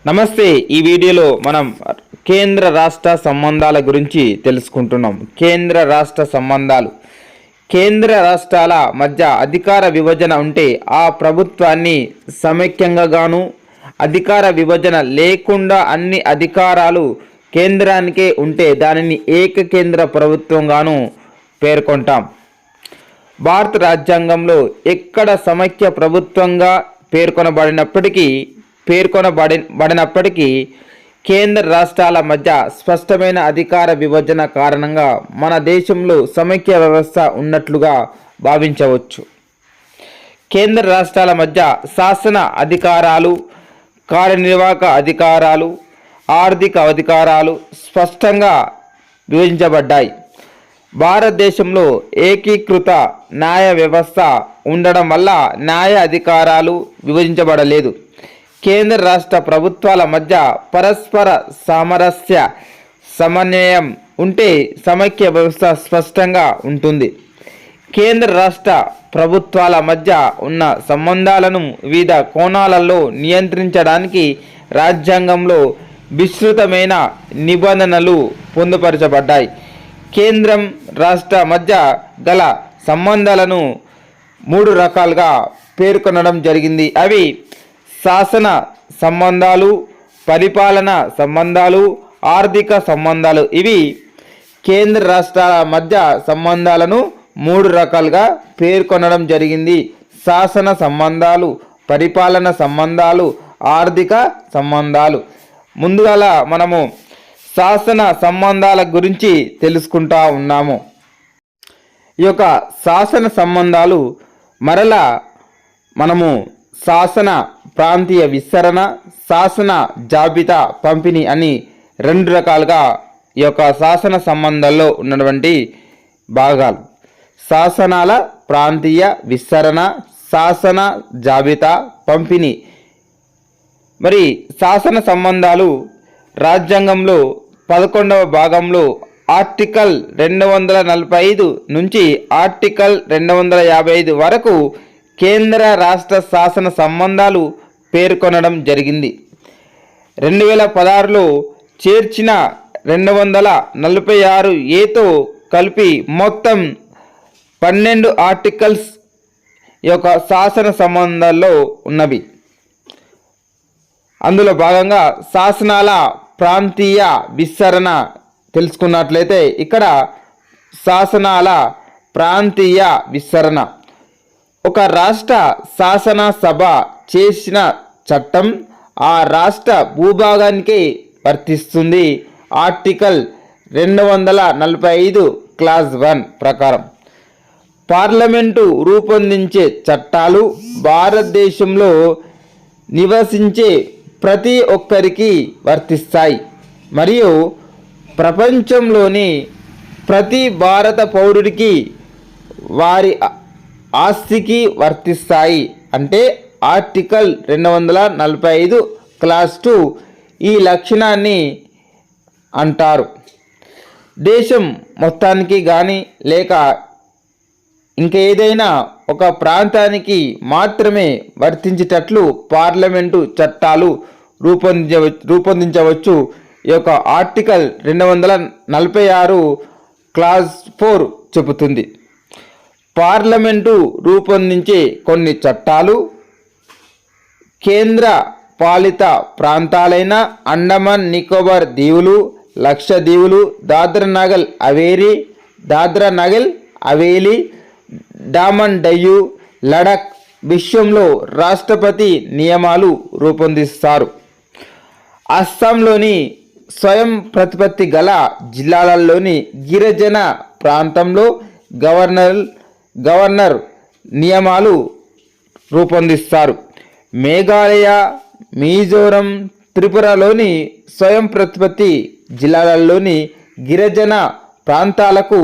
నమస్తే. ఈ వీడియోలో మనం కేంద్ర రాష్ట్ర సంబంధాల గురించి తెలుసుకుంటున్నాం. కేంద్ర రాష్ట్ర సంబంధాలు. కేంద్ర రాష్ట్రాల మధ్య అధికార విభజన ఉంటే ఆ ప్రభుత్వాన్ని సమైక్యంగా గాను, అధికార విభజన లేకుండా అన్ని అధికారాలు కేంద్రానికే ఉంటే దానిని ఏకకేంద్ర ప్రభుత్వంగాను పేర్కొంటాం. భారత రాజ్యాంగంలో ఎక్కడ సమైక్య ప్రభుత్వంగా పేర్కొనబడినప్పటికీ కేంద్ర రాష్ట్రాల మధ్య స్పష్టమైన అధికార విభజన కారణంగా మన దేశంలో సమైక్య వ్యవస్థ ఉన్నట్లుగా భావించవచ్చు. కేంద్ర రాష్ట్రాల మధ్య శాసన అధికారాలు, కార్యనిర్వాహక అధికారాలు, ఆర్థిక అధికారాలు స్పష్టంగా విభజించబడ్డాయి. భారతదేశంలో ఏకీకృత న్యాయ వ్యవస్థ ఉండడం వల్ల న్యాయ అధికారాలు విభజించబడలేదు. కేంద్ర రాష్ట్ర ప్రభుత్వాల మధ్య పరస్పర సామరస్య సమన్వయం ఉంటే సమైక్య వ్యవస్థ స్పష్టంగా ఉంటుంది. కేంద్ర రాష్ట్ర ప్రభుత్వాల మధ్య ఉన్న సంబంధాలను వివిధ కోణాలలో నియంత్రించడానికి రాజ్యాంగంలో విస్తృతమైన నిబంధనలు పొందుపరచబడ్డాయి. కేంద్రం రాష్ట్ర మధ్య గల సంబంధాలను 3 రకాలుగా పేర్కొనడం జరిగింది. అవి శాసన సంబంధాలు, పరిపాలన సంబంధాలు, ఆర్థిక సంబంధాలు. ఇవి కేంద్ర రాష్ట్రాల మధ్య సంబంధాలను 3 రకాలుగా పేర్కొనడం జరిగింది. శాసన సంబంధాలు, పరిపాలన సంబంధాలు, ఆర్థిక సంబంధాలు. ముందుగా మనము శాసన సంబంధాల గురించి తెలుసుకుంటా ఉన్నాము. ఈ యొక్క శాసన సంబంధాలు మరలా మనము శాసన ప్రాంతీయ విస్తరణ, శాసన జాబితా పంపిణీ అని 2 రకాలుగా ఈ యొక్క శాసన సంబంధాల్లో ఉన్నటువంటి భాగాలు. శాసనాల ప్రాంతీయ విస్తరణ, శాసన జాబితా పంపిణీ. మరి శాసన సంబంధాలు రాజ్యాంగంలో 11వ భాగంలో ఆర్టికల్ 245 నుంచి ఆర్టికల్ 255 వరకు కేంద్ర రాష్ట్ర శాసన సంబంధాలు పేర్కొనడం జరిగింది. 2016లో చేర్చిన 246 ఏతో కలిపి మొత్తం 12 ఆర్టికల్స్ ఈ యొక్క శాసన సంబంధాల్లో ఉన్నవి. అందులో భాగంగా శాసనాల ప్రాంతీయ విస్తరణ తెలుసుకున్నట్లయితే ఇక్కడ శాసనాల ప్రాంతీయ విస్తరణ ఒక రాష్ట్ర శాసనసభ చేసిన చట్టం ఆ రాష్ట్ర భూభాగానికి వర్తిస్తుంది. ఆర్టికల్ 245 క్లాజ్ 1 ప్రకారం పార్లమెంటు రూపొందించే చట్టాలు భారతదేశంలో నివసించే ప్రతి ఒక్కరికి వర్తిస్తాయి మరియు ప్రపంచంలోని ప్రతి భారత పౌరుడికి వారి ఆస్తికి వర్తిస్తాయి. అంటే ఆర్టికల్ 245 క్లాస్ 2 ఈ లక్షణాన్ని అంటారు. దేశం మొత్తానికి కానీ లేక ఇంకేదైనా ఒక ప్రాంతానికి మాత్రమే వర్తించేటట్లు పార్లమెంటు చట్టాలు రూపొందించవచ్చు. ఈ యొక్క ఆర్టికల్ 246 క్లాజ్ 4 చెబుతుంది. పార్లమెంటు రూపొందించే కొన్ని చట్టాలు కేంద్ర పాలిత ప్రాంతాలైన అండమాన్ నికోబార్ దీవులు, లక్షద్వీపులు, దాద్రా నగర్ హవేలీ, డామన్ డయ్యు, లడఖ్ విషయంలో రాష్ట్రపతి నియమాలు రూపొందిస్తారు. అస్సాంలోని స్వయం ప్రతిపత్తి గల జిల్లాలలోని గిరిజన ప్రాంతంలో గవర్నర్ నియమాలు రూపొందిస్తారు. మేఘాలయ, మిజోరం, త్రిపురలోని స్వయం ప్రతిపత్తి జిల్లాలలోని గిరిజన ప్రాంతాలకు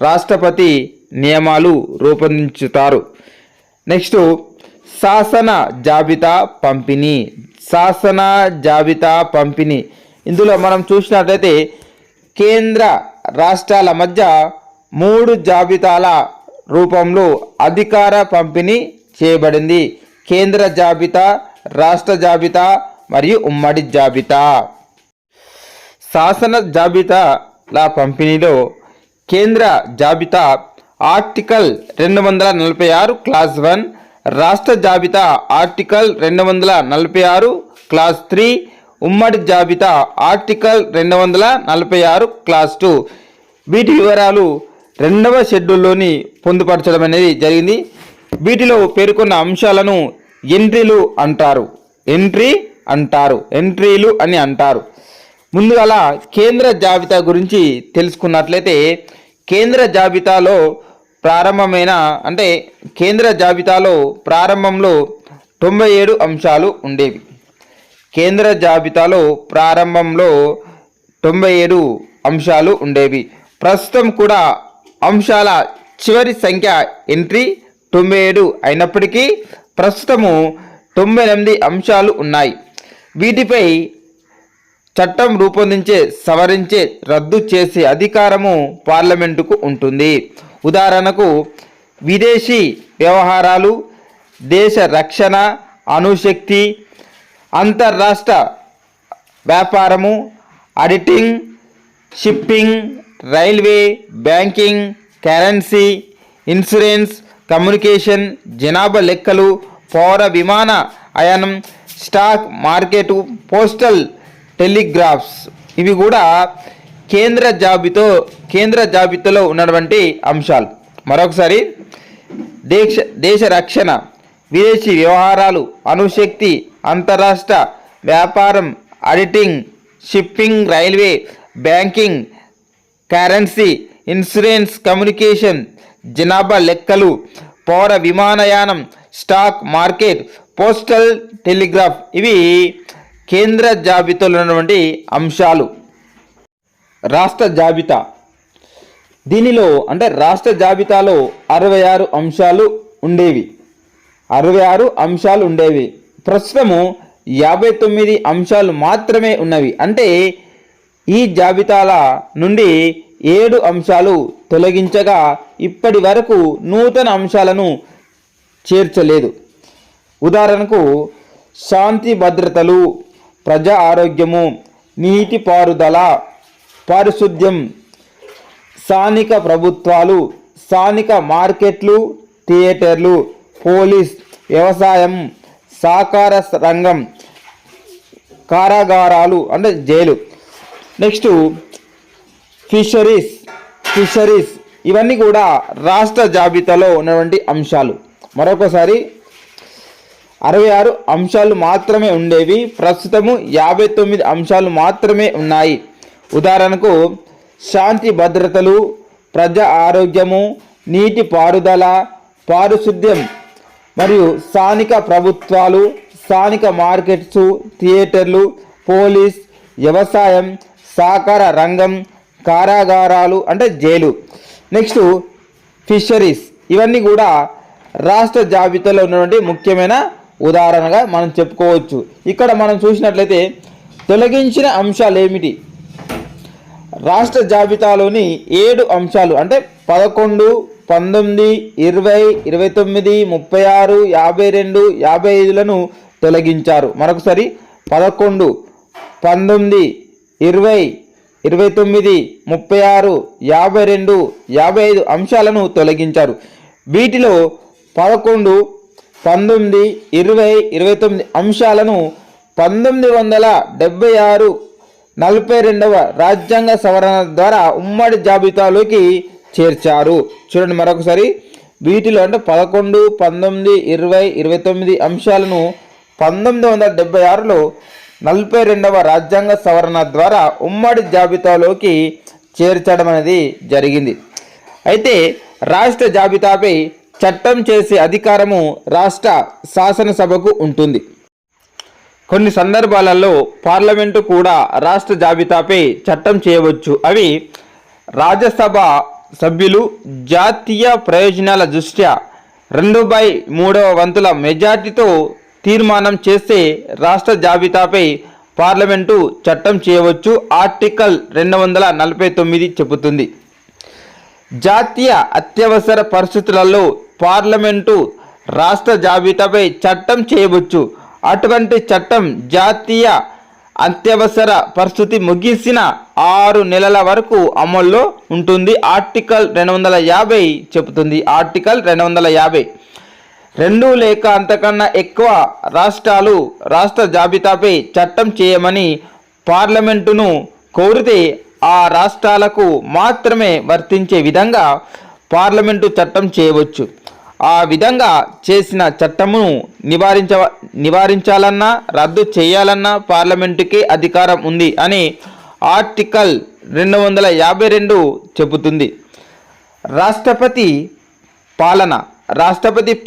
రాష్ట్రపతి నియమాలు రూపొందించుతారు. నెక్స్ట్ శాసన జాబితా పంపిణీ. శాసన జాబితా పంపిణీ ఇందులో మనం చూసినట్లయితే కేంద్ర రాష్ట్రాల మధ్య 3 జాబితాల రూపంలో అధికార పంపిణీ చేయబడింది. కేంద్ర జాబితా, రాష్ట్ర జాబితా, మరియు ఉమ్మడి జాబితా. శాసన జాబితాల పంపిణీలో కేంద్ర జాబితా ఆర్టికల్ 246 క్లాస్ 1, రాష్ట్ర జాబితా ఆర్టికల్ 246 క్లాస్ 3, ఉమ్మడి జాబితా ఆర్టికల్ 246 క్లాస్ 2. వీటి వివరాలు 2వ షెడ్యూల్లోని పొందుపరచడం అనేది జరిగింది. వీటిలో పేర్కొన్న అంశాలను ఎంట్రీలు అంటారు. ఎంట్రీలు అని అంటారు. ముందుగా కేంద్ర జాబితా గురించి తెలుసుకున్నట్లయితే కేంద్ర జాబితాలో ప్రారంభంలో 97 అంశాలు ఉండేవి. కేంద్ర జాబితాలో ప్రారంభంలో 97 అంశాలు ఉండేవి. ప్రస్తుతం కూడా అంశాల చివరి సంఖ్య ఎంట్రీ 97 అయినప్పటికీ ప్రస్తుతము 98 అంశాలు ఉన్నాయి. వీటిపై చట్టం రూపొందించే, సవరించే, రద్దు చేసే అధికారము పార్లమెంటుకు ఉంటుంది. ఉదాహరణకు విదేశీ వ్యవహారాలు, దేశ రక్షణ, అణుశక్తి, అంతర్రాష్ట్ర వ్యాపారము, auditing, shipping, railway, banking, currency, insurance, communication, జనాభా లెక్కలు, పౌర విమానయానం, స్టాక్ మార్కెట్, పోస్టల్ టెలిగ్రాఫ్స్ ఇవి కూడా కేంద్ర జాబితాలో ఉన్నటువంటి అంశాలు. మరొకసారి దేశ రక్షణ, విదేశీ వ్యవహారాలు, అణుశక్తి, అంతరాష్ట్ర వ్యాపారం, auditing, shipping, railway, banking, currency, insurance, communication, జనాభా లెక్కలు, పౌర విమానయానం, స్టాక్ మార్కెట్, పోస్టల్ టెలిగ్రాఫ్ ఇవి కేంద్ర జాబితాలో ఉన్నటువంటి అంశాలు. రాష్ట్ర జాబితా, దీనిలో రాష్ట్ర జాబితాలో 66 అంశాలు ఉండేవి. ప్రస్తుతము 59 అంశాలు మాత్రమే ఉన్నవి. అంటే ఈ జాబితాల నుండి 7 అంశాలు తొలగించగా ఇప్పటి వరకు నూతన అంశాలను చేర్చలేదు. ఉదాహరణకు శాంతి భద్రతలు, ప్రజా ఆరోగ్యము, నీటిపారుదల, పారిశుద్ధ్యం, స్థానిక ప్రభుత్వాలు, స్థానిక మార్కెట్లు, థియేటర్లు, పోలీస్, వ్యవసాయం, సహకార రంగం, కారాగారాలు జైలు. నెక్స్ట్ ఫిషరీస్ ఇవన్నీ కూడా రాష్ట్ర జాబితాలో ఉన్నటువంటి అంశాలు. మరొకసారి 66 అంశాలు మాత్రమే ఉండేవి. ప్రస్తుతము 59 అంశాలు మాత్రమే ఉన్నాయి. ఉదాహరణకు శాంతి భద్రతలు, ప్రజా ఆరోగ్యము, నీటి పారుదల, పారిశుద్ధ్యం మరియు స్థానిక ప్రభుత్వాలు, స్థానిక మార్కెట్స్, థియేటర్లు, పోలీస్, వ్యవసాయం, సహకార రంగం, కారాగారాలు జైలు. నెక్స్ట్ ఫిషరీస్ ఇవన్నీ కూడా రాష్ట్ర జాబితాలో ఉన్నటువంటి ముఖ్యమైన ఉదాహరణగా మనం చెప్పుకోవచ్చు. ఇక్కడ మనం చూసినట్లయితే తొలగించిన అంశాలు ఏమిటి? రాష్ట్ర జాబితాలోని 7 అంశాలు 11, 19, 20, 29, 36, 52, 55లను తొలగించారు. మరొకసారి 11, 19, 20, 29, 36, 52, 55 అంశాలను తొలగించారు. వీటిలో 11, 19, 20, 29 అంశాలను 1976 42వ రాజ్యాంగ సవరణ ద్వారా ఉమ్మడి జాబితాలోకి చేర్చారు. చూడండి మరొకసారి, వీటిలో 11, 19, 20, 29 అంశాలను 1976లో 42వ రాజ్యాంగ సవరణ ద్వారా ఉమ్మడి జాబితాలోకి చేర్చడం అనేది జరిగింది. అయితే రాష్ట్ర జాబితాపై చట్టం చేసే అధికారము రాష్ట్ర శాసనసభకు ఉంటుంది. కొన్ని సందర్భాలలో పార్లమెంటు కూడా రాష్ట్ర జాబితాపై చట్టం చేయవచ్చు. అవి రాజ్యసభ సభ్యులు జాతీయ ప్రయోజనాల దృష్ట్యా 2/3 వంతుల మెజార్టీతో తీర్మానం చేస్తే రాష్ట్ర జాబితాపై పార్లమెంటు చట్టం చేయవచ్చు. ఆర్టికల్ 249 చెబుతుంది. జాతీయ అత్యవసర పరిస్థితులలో పార్లమెంటు రాష్ట్ర జాబితాపై చట్టం చేయవచ్చు. అటువంటి చట్టం జాతీయ అత్యవసర పరిస్థితి ముగిసిన 6 నెలల వరకు అమల్లో ఉంటుంది. ఆర్టికల్ 250 చెబుతుంది. ఆర్టికల్ 250 2 లేక అంతకన్నా ఎక్కువ రాష్ట్రాలు రాష్ట్ర జాబితాపై చట్టం చేయమని పార్లమెంటును కోరితే ఆ రాష్ట్రాలకు మాత్రమే వర్తించే విధంగా పార్లమెంటు చట్టం చేయవచ్చు. ఆ విధంగా చేసిన చట్టమును నివారించాలన్నా రద్దు చేయాలన్నా పార్లమెంటుకే అధికారం ఉంది అని ఆర్టికల్ 252 చెబుతుంది. రాష్ట్రపతి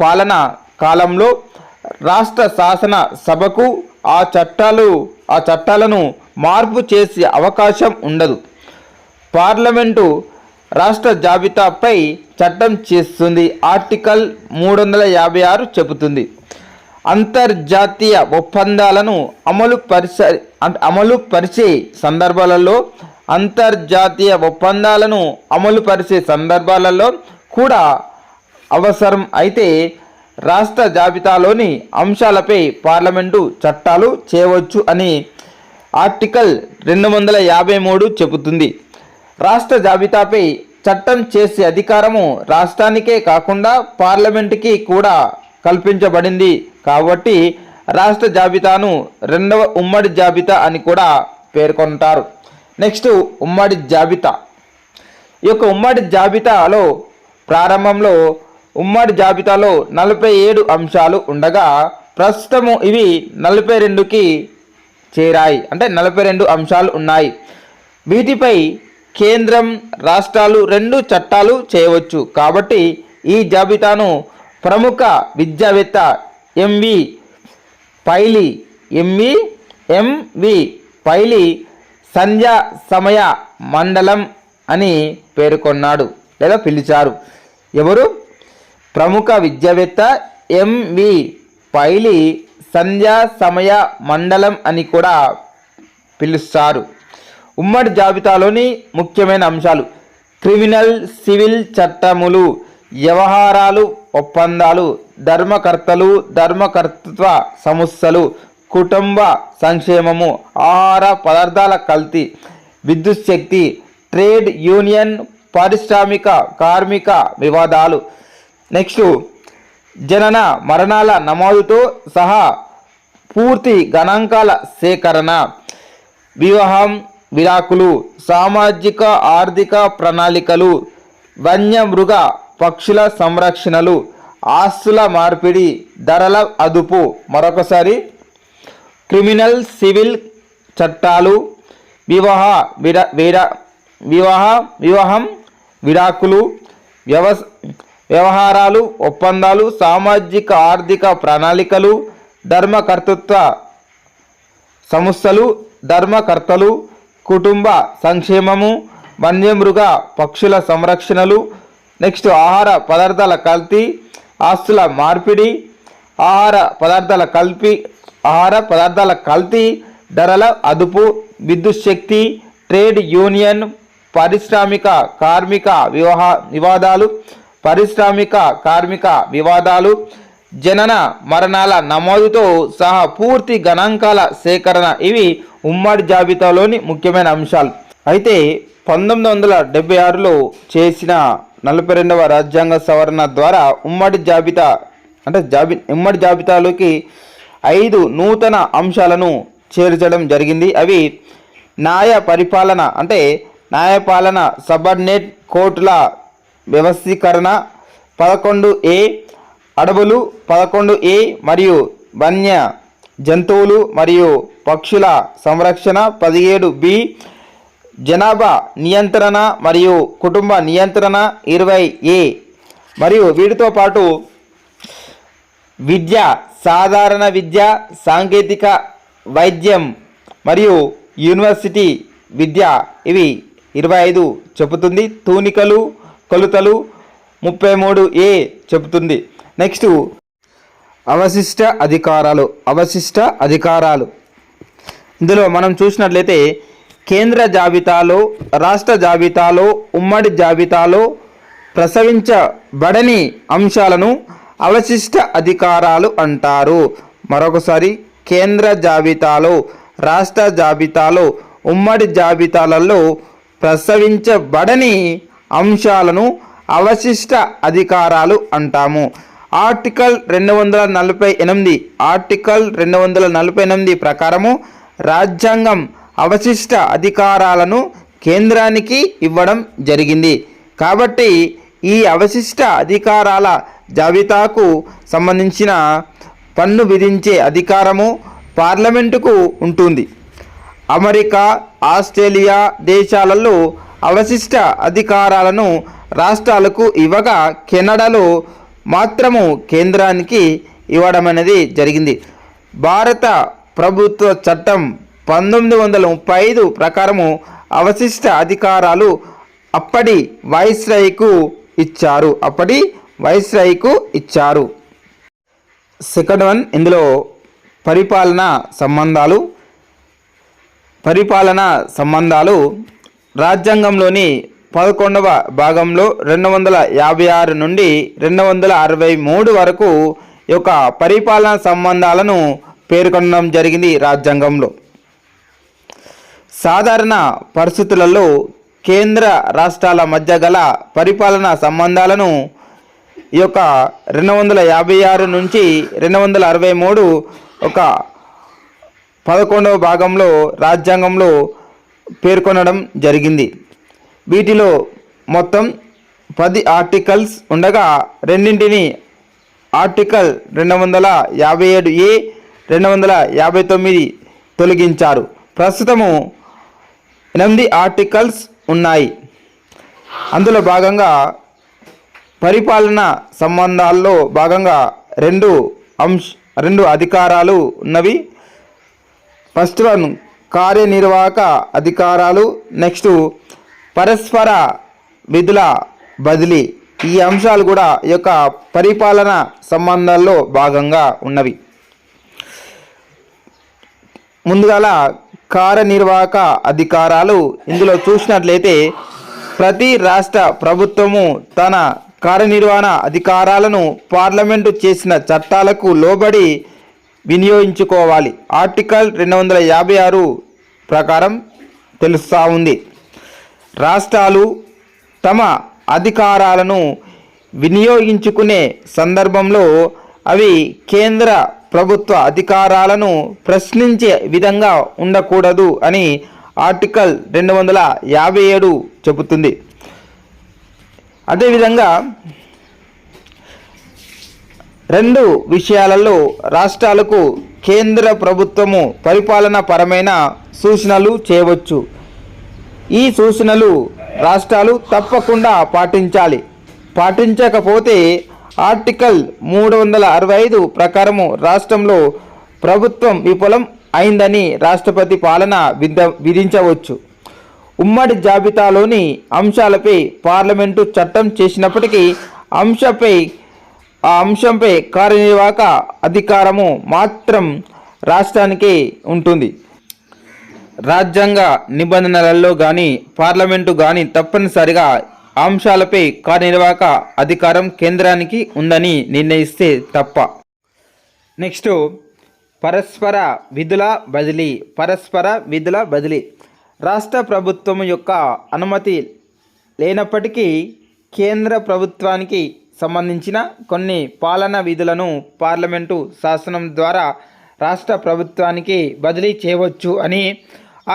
పాలన కాలంలో రాష్ట్ర శాసన సభకు ఆ చట్టాలను మార్పు చేసే అవకాశం ఉండదు. పార్లమెంటు రాష్ట్ర జాబితాపై చట్టం చేస్తుంది. ఆర్టికల్ 356 చెబుతుంది. అంతర్జాతీయ ఒప్పందాలను అమలుపరిచే సందర్భాలలో కూడా అవసరం అయితే రాష్ట్ర జాబితాలోని అంశాలపై పార్లమెంటు చట్టాలు చేయవచ్చు అని ఆర్టికల్ 253 చెబుతుంది. రాష్ట్ర జాబితాపై చట్టం చేసే అధికారము రాష్ట్రానికే కాకుండా పార్లమెంటుకి కూడా కల్పించబడింది. కాబట్టి రాష్ట్ర జాబితాను 2వ ఉమ్మడి జాబితా అని కూడా పేర్కొంటారు. నెక్స్ట్ ఉమ్మడి జాబితా. ఈ యొక్క ఉమ్మడి జాబితాలో ప్రారంభంలో ఉమ్మడి జాబితాలో 47 అంశాలు ఉండగా ప్రస్తుతము ఇవి 42కి చేరాయి. అంటే 42 అంశాలు ఉన్నాయి. వీటిపై కేంద్రం రాష్ట్రాలు 2 చట్టాలు చేయవచ్చు. కాబట్టి ఈ జాబితాను ప్రముఖ విద్యావేత్త ఎంవి పైలి సంధ్యా సమయ మండలం అని పేర్కొన్నాడు లేదా పిలిచారు. ఎవరు? ప్రముఖ విద్యావేత్త ఎంవి పైలి సంధ్యా సమయ మండలం అని కూడా పిలుస్తారు. ఉమ్మడి జాబితాలోని ముఖ్యమైన అంశాలు: క్రిమినల్, సివిల్ చట్టములు, వ్యవహారాలు, ఒప్పందాలు, ధర్మకర్తృత్వ సంస్థలు, కుటుంబ సంక్షేమము, ఆహార పదార్థాల కల్తీ, విద్యుత్ శక్తి, ట్రేడ్ యూనియన్, పారిశ్రామిక కార్మిక వివాదాలు. నెక్స్ట్ జనన మరణాల నమోదుతో సహా పూర్తి గణాంకాల సేకరణ, వివాహం, విడాకులు, సామాజిక ఆర్థిక ప్రణాళికలు, వన్యమృగ పక్షుల సంరక్షణలు, ఆస్తుల మార్పిడి, ధరల అదుపు. మరొకసారి: క్రిమినల్, సివిల్ చట్టాలు, వివాహం, విడాకులు, వ్యవహారాలు, ఒప్పందాలు, సామాజిక ఆర్థిక ప్రణాళికలు, ధర్మకర్తృత్వ సంస్థలు, ధర్మకర్తలు, కుటుంబ సంక్షేమము, వన్యమృగ పక్షుల సంరక్షణలు. నెక్స్ట్ ఆహార పదార్థాల కల్తీ, ఆస్తుల మార్పిడి, ఆహార పదార్థాల కల్తీ, ధరల అదుపు, విద్యుత్ శక్తి, ట్రేడ్ యూనియన్, పారిశ్రామిక కార్మిక వివాదాలు, జనన మరణాల నమోదుతో సహా పూర్తి గణాంకాల సేకరణ. ఇవి ఉమ్మడి జాబితాలోని ముఖ్యమైన అంశాలు. అయితే 1976లో చేసిన 42వ రాజ్యాంగ సవరణ ద్వారా ఉమ్మడి జాబితాలోకి 5 నూతన అంశాలను చేర్చడం జరిగింది. అవి న్యాయపాలన, సబార్డినేట్ కోర్టుల వ్యవస్థీకరణ 11A, అడవులు 11A మరియు వన్య జంతువులు మరియు పక్షుల సంరక్షణ 17B, జనాభా నియంత్రణ మరియు కుటుంబ నియంత్రణ 20A. మరియు వీటితో పాటు విద్య, సాధారణ విద్య, సాంకేతిక వైద్యం మరియు యూనివర్సిటీ విద్య ఇవి 25 చెబుతుంది. తూనికలు, కొలతలు 33A చెబుతుంది. నెక్స్ట్ అవశిష్ట అధికారాలు. ఇందులో మనం చూసినట్లయితే కేంద్ర జాబితాలో, రాష్ట్ర జాబితాలో, ఉమ్మడి జాబితాలో ప్రసవించబడని అంశాలను అవశిష్ట అధికారాలు అంటారు. మరొకసారి కేంద్ర జాబితాలో, రాష్ట్ర జాబితాలో, ఉమ్మడి జాబితాలలో ప్రస్తావించబడని అంశాలను అవశిష్ట అధికారాలు అంటాము. ఆర్టికల్ 248 ప్రకారము రాజ్యాంగం అవశిష్ట అధికారాలను కేంద్రానికి ఇవ్వడం జరిగింది. కాబట్టి ఈ అవశిష్ట అధికారాల జాబితాకు సంబంధించిన పన్ను విధించే అధికారము పార్లమెంటుకు ఉంటుంది. అమెరికా, ఆస్ట్రేలియా దేశాలలో అవశిష్ట అధికారాలను రాష్ట్రాలకు ఇవ్వగా కెనడాలో మాత్రము కేంద్రానికి ఇవ్వడం అనేది జరిగింది. భారత ప్రభుత్వ చట్టం 1935 ప్రకారము అవశిష్ట అధికారాలు అప్పటి వైస్రాయ్కు ఇచ్చారు. సెకండ్ వన్, ఇందులో పరిపాలనా సంబంధాలు రాజ్యాంగంలోని 11వ భాగంలో 256 నుండి 263 వరకు యొక్క పరిపాలనా సంబంధాలను పేర్కొనడం జరిగింది. రాజ్యాంగంలో సాధారణ పరిస్థితులలో కేంద్ర రాష్ట్రాల మధ్య గల పరిపాలనా సంబంధాలను ఈ యొక్క 256 నుంచి 263 ఒక 11వ భాగంలో రాజ్యాంగంలో పేర్కొనడం జరిగింది. వీటిలో మొత్తం 10 ఆర్టికల్స్ ఉండగా రెండింటిని ఆర్టికల్ 257A, 259 తొలగించారు. ప్రస్తుతము 8 ఆర్టికల్స్ ఉన్నాయి. అందులో భాగంగా పరిపాలనా సంబంధాల్లో భాగంగా రెండు అధికారాలు ఉన్నవి. ఫస్ట్ వన్ కార్యనిర్వాహక అధికారాలు, నెక్స్ట్ పరస్పర విధుల బదిలీ. ఈ అంశాలు కూడా ఈ యొక్క పరిపాలనా సంబంధాల్లో భాగంగా ఉన్నవి. ముందుగాల కార్యనిర్వాహక అధికారాలు ఇందులో చూసినట్లయితే ప్రతి రాష్ట్ర ప్రభుత్వము తన కార్యనిర్వహణ అధికారాలను పార్లమెంటు చేసిన చట్టాలకు లోబడి వినియోగించుకోవాలి. ఆర్టికల్ 256 ప్రకారం తెలుస్తూ ఉంది. రాష్ట్రాలు తమ అధికారాలను వినియోగించుకునే సందర్భంలో అవి కేంద్ర ప్రభుత్వ అధికారాలను ప్రశ్నించే విధంగా ఉండకూడదు అని ఆర్టికల్ 257 చెబుతుంది. అదేవిధంగా 2 విషయాలలో రాష్ట్రాలకు కేంద్ర ప్రభుత్వము పరిపాలన పరమైన సూచనలు చేయవచ్చు. ఈ సూచనలు రాష్ట్రాలు తప్పకుండా పాటించాలి. పాటించకపోతే ఆర్టికల్ 365 ప్రకారము రాష్ట్రంలో ప్రభుత్వం విఫలం అయిందని రాష్ట్రపతి పాలన విధించవచ్చు. ఉమ్మడి జాబితాలోని అంశాలపై పార్లమెంటు చట్టం చేసినప్పటికీ ఆ అంశంపై కార్యనిర్వాహక అధికారము మాత్రం రాష్ట్రానికి ఉంటుంది. రాజ్యాంగ నిబంధనలలో కానీ పార్లమెంటు కానీ తప్పనిసరిగా అంశాలపై కార్యనిర్వాహక అధికారం కేంద్రానికి ఉందని నిర్ణయిస్తే తప్ప. నెక్స్ట్ పరస్పర విధుల బదిలీ. రాష్ట్ర ప్రభుత్వం యొక్క అనుమతి లేనప్పటికీ కేంద్ర ప్రభుత్వానికి సంబంధించిన కొన్ని పాలనా విధులను పార్లమెంటు శాసనం ద్వారా రాష్ట్ర ప్రభుత్వానికి బదిలీ చేయవచ్చు అని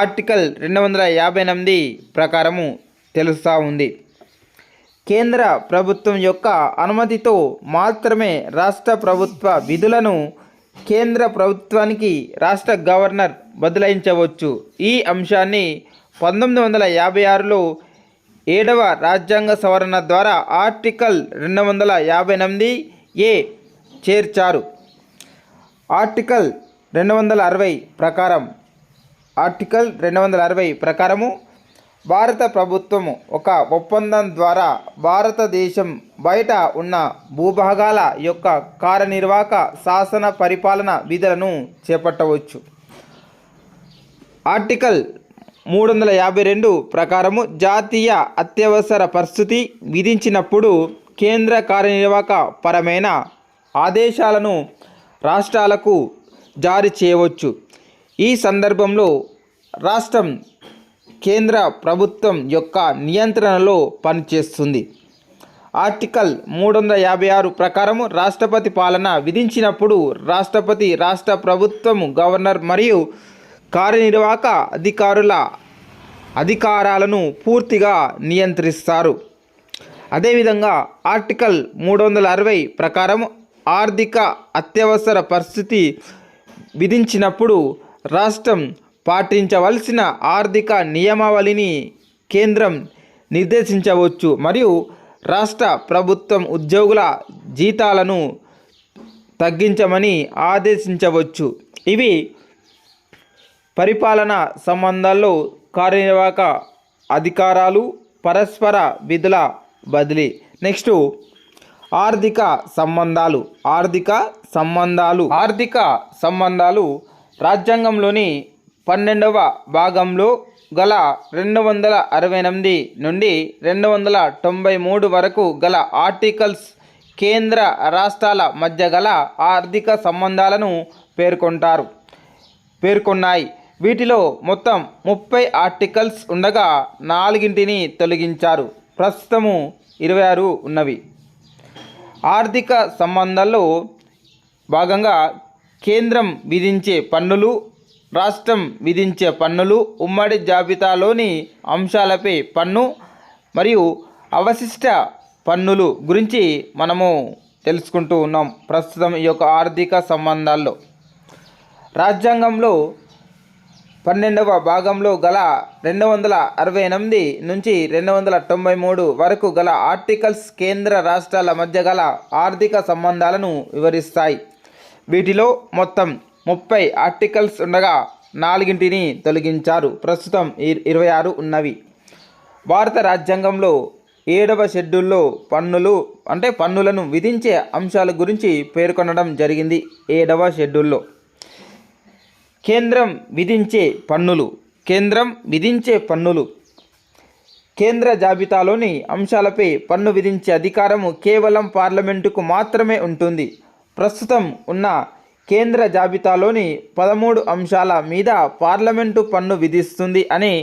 ఆర్టికల్ 258 ప్రకారము తెలుస్తూ ఉంది. కేంద్ర ప్రభుత్వం యొక్క అనుమతితో మాత్రమే రాష్ట్ర ప్రభుత్వ విధులను కేంద్ర ప్రభుత్వానికి రాష్ట్ర గవర్నర్ బదలాయించవచ్చు. ఈ అంశాన్ని 1956లో 7వ రాజ్యాంగ సవరణ ద్వారా ఆర్టికల్ 258A చేర్చారు. ఆర్టికల్ 260 ప్రకారము భారత ప్రభుత్వము ఒక ఒప్పందం ద్వారా భారతదేశం బయట ఉన్న భూభాగాల యొక్క కార్యనిర్వాహక శాసన పరిపాలన విధులను చేపట్టవచ్చు. ఆర్టికల్ 352 ప్రకారము జాతీయ అత్యవసర పరిస్థితి విధించినప్పుడు కేంద్ర కార్యనిర్వాహక పరమైన ఆదేశాలను రాష్ట్రాలకు జారీ చేయవచ్చు. ఈ సందర్భంలో రాష్ట్రం కేంద్ర ప్రభుత్వం యొక్క నియంత్రణలో పనిచేస్తుంది. ఆర్టికల్ 356 ప్రకారము రాష్ట్రపతి పాలన విధించినప్పుడు రాష్ట్రపతి రాష్ట్ర ప్రభుత్వము గవర్నర్ మరియు కార్యనిర్వాహక అధికారుల అధికారాలను పూర్తిగా నియంత్రిస్తారు. అదేవిధంగా ఆర్టికల్ 360 ప్రకారం ఆర్థిక అత్యవసర పరిస్థితి విధించినప్పుడు రాష్ట్రం పాటించవలసిన ఆర్థిక నియమావళిని కేంద్రం నిర్దేశించవచ్చు మరియు రాష్ట్ర ప్రభుత్వం ఉద్యోగుల జీతాలను తగ్గించమని ఆదేశించవచ్చు. ఇవి పరిపాలన సంబంధాల్లో కార్యనిర్వాహక అధికారాలు, పరస్పర విధుల బదిలీ. నెక్స్ట్ ఆర్థిక సంబంధాలు. ఆర్థిక సంబంధాలు రాజ్యాంగంలోని 12వ భాగంలో గల 268 నుండి 293 వరకు గల ఆర్టికల్స్ కేంద్ర రాష్ట్రాల మధ్య గల ఆర్థిక సంబంధాలను పేర్కొన్నాయి. వీటిలో మొత్తం 30 ఆర్టికల్స్ ఉండగా 4ని తొలగించారు. ప్రస్తుతము 26 ఉన్నవి. ఆర్థిక సంబంధాల్లో భాగంగా కేంద్రం విధించే పన్నులు, రాష్ట్రం విధించే పన్నులు, ఉమ్మడి జాబితాలోని అంశాలపై పన్ను మరియు అవశిష్ట పన్నులు గురించి మనము తెలుసుకుంటూ ఉన్నాం ప్రస్తుతం ఈ యొక్క ఆర్థిక సంబంధాల్లో. రాజ్యాంగంలో 12వ భాగంలో గల 268 నుంచి 293 వరకు గల ఆర్టికల్స్ కేంద్ర రాష్ట్రాల మధ్య గల ఆర్థిక సంబంధాలను వివరిస్తాయి. వీటిలో మొత్తం 30 ఆర్టికల్స్ ఉండగా 4ని తొలగించారు. ప్రస్తుతం 26 ఉన్నవి. భారత రాజ్యాంగంలో 7వ షెడ్యూల్లో పన్నులను విధించే అంశాల గురించి పేర్కొనడం జరిగింది. 7వ షెడ్యూల్లో కేంద్రం విధించే పన్నులు. కేంద్ర జాబితాలోని అంశాలపై పన్ను విధించే అధికారము కేవలం పార్లమెంటుకు మాత్రమే ఉంటుంది. ప్రస్తుతం ఉన్న కేంద్ర జాబితాలోని 13 అంశాల మీద పార్లమెంటు పన్ను విధిస్తుంది అని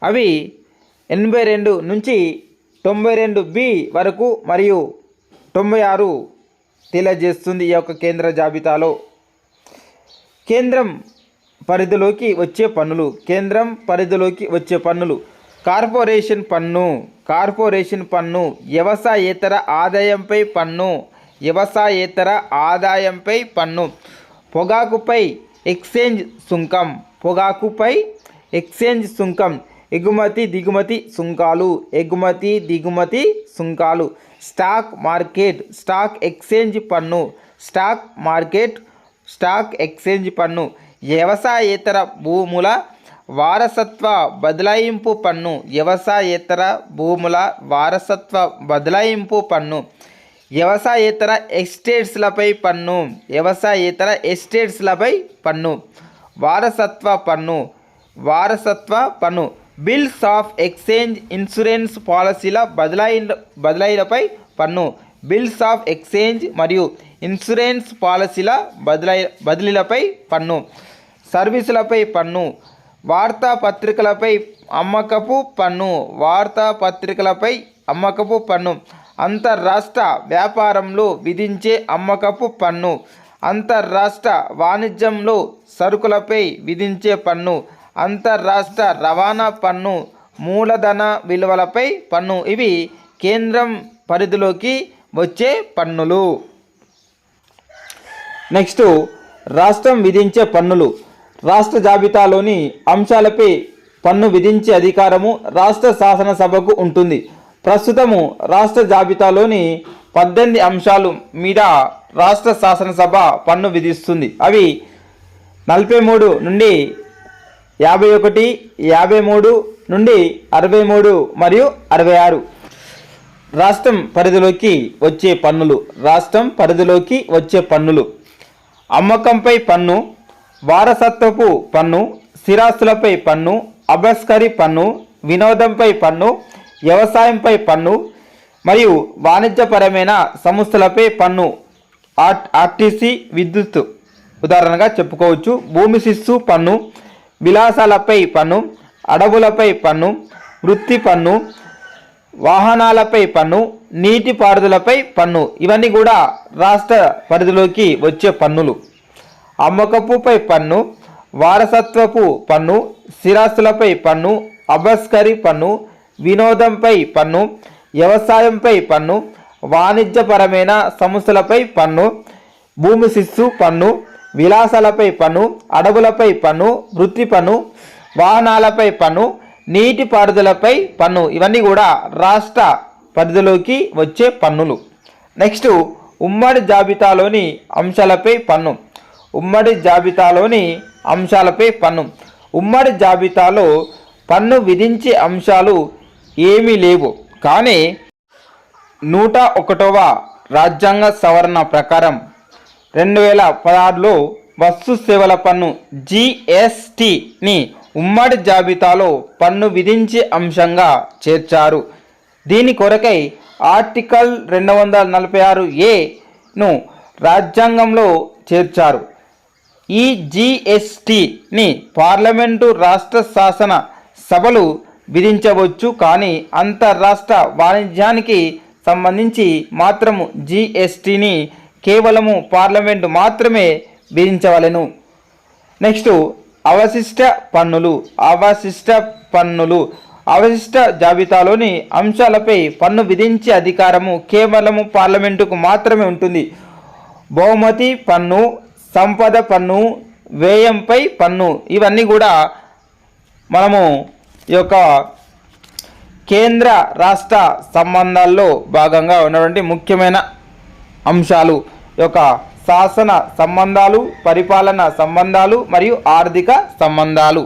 అవి 82 నుంచి 92B వరకు మరియు 96 తెలియజేస్తుంది. ఈ యొక్క కేంద్ర జాబితాలో కేంద్రం పరిధిలోకి వచ్చే పన్నులు కార్పొరేషన్ పన్ను, వ్యవసాయేతర ఆదాయంపై పన్ను, పొగాకుపై ఎక్స్చేంజ్ సుంకం, ఎగుమతి దిగుమతి సుంకాలు, స్టాక్ ఎక్స్చేంజ్ పన్ను, వ్యవసాయేతర భూముల వారసత్వ బదలాయింపు పన్ను, వ్యవసాయేతర ఎస్టేట్స్లపై పన్ను, వారసత్వ పన్ను, బిల్స్ ఆఫ్ ఎక్స్చేంజ్ ఇన్సూరెన్స్ పాలసీల బదలాయిలపై పన్ను, బిల్స్ ఆఫ్ ఎక్స్చేంజ్ మరియు ఇన్సూరెన్స్ పాలసీల బదిలీలపై పన్ను, సర్వీసులపై పన్ను, వార్తాపత్రికలపై అమ్మకపు పన్ను, అంతర్రాష్ట్ర వ్యాపారంలో విధించే అమ్మకపు పన్ను, అంతర్రాష్ట్ర వాణిజ్యంలో సరుకులపై విధించే పన్ను, అంతర్రాష్ట్ర రవాణా పన్ను, మూలధన విలువలపై పన్ను. ఇవి కేంద్రం పరిధిలోకి వచ్చే పన్నులు. నెక్స్ట్ రాష్ట్రం విధించే పన్నులు. రాష్ట్ర జాబితాలోని అంశాలపై పన్ను విధించే అధికారము రాష్ట్ర శాసనసభకు ఉంటుంది. ప్రస్తుతము రాష్ట్ర జాబితాలోని 18 అంశాలు మీద రాష్ట్ర శాసనసభ పన్ను విధిస్తుంది. అవి 43 నుండి 51, 53 నుండి 63 మరియు 66. రాష్ట్రం పరిధిలోకి వచ్చే పన్నులు అమ్మకంపై పన్ను, వారసత్వపు పన్ను, స్థిరాస్తులపై పన్ను, అబస్కరీ పన్ను, వినోదంపై పన్ను, వ్యవసాయంపై పన్ను మరియు వాణిజ్యపరమైన సంస్థలపై పన్ను, ఆర్టీసీ, విద్యుత్ ఉదాహరణగా చెప్పుకోవచ్చు. భూమి శిస్తు పన్ను, విలాసాలపై పన్ను, అడవులపై పన్ను, వృత్తి పన్ను, వాహనాలపై పన్ను, నీటిపారుదలపై పన్ను. ఇవన్నీ కూడా రాష్ట్ర పరిధిలోకి వచ్చే పన్నులు. అమ్మకపుపై పన్ను, వారసత్వపు పన్ను, స్థిరాస్తులపై పన్ను, అబస్కరీ పన్ను, వినోదంపై పన్ను, వ్యవసాయంపై పన్ను, వాణిజ్యపరమైన సంస్థలపై పన్ను, భూమి శిస్తు పన్ను, విలాసాలపై పన్ను, అడవులపై పన్ను, వృత్తి పన్ను, వాహనాలపై పన్ను, నీటిపారుదలపై పన్ను. ఇవన్నీ కూడా రాష్ట్ర పరిధిలోకి వచ్చే పన్నులు. నెక్స్ట్ ఉమ్మడి జాబితాలోని అంశాలపై పన్ను. ఉమ్మడి జాబితాలోని అంశాలపై పన్ను. ఉమ్మడి జాబితాలో పన్ను విధించే అంశాలు ఏమీ లేవు. కానీ 101వ రాజ్యాంగ సవరణ ప్రకారం 2016లో వస్తు సేవల పన్ను GSTని ఉమ్మడి జాబితాలో పన్ను విధించే అంశంగా చేర్చారు. దీని కొరకై ఆర్టికల్ 246A రాజ్యాంగంలో చేర్చారు. ఈ GSTని పార్లమెంటు, రాష్ట్ర శాసన సభలు విధించవచ్చు. కానీ అంతర్రాష్ట్ర వాణిజ్యానికి సంబంధించి మాత్రము GSTని కేవలము పార్లమెంటు మాత్రమే విధించవలెను. నెక్స్ట్ అవశిష్ట పన్నులు. అవశిష్ట జాబితాలోని అంశాలపై పన్ను విధించే అధికారము కేవలము పార్లమెంటుకు మాత్రమే ఉంటుంది. బహుమతి పన్ను, సంపద పన్ను, వ్యయంపై పన్ను ఇవన్నీ కూడా మనము ఈ యొక్క కేంద్ర రాష్ట్ర సంబంధాల్లో భాగంగా ఉన్నటువంటి ముఖ్యమైన అంశాలు. ఈ యొక్క శాసన సంబంధాలు, పరిపాలన సంబంధాలు మరియు ఆర్థిక సంబంధాలు.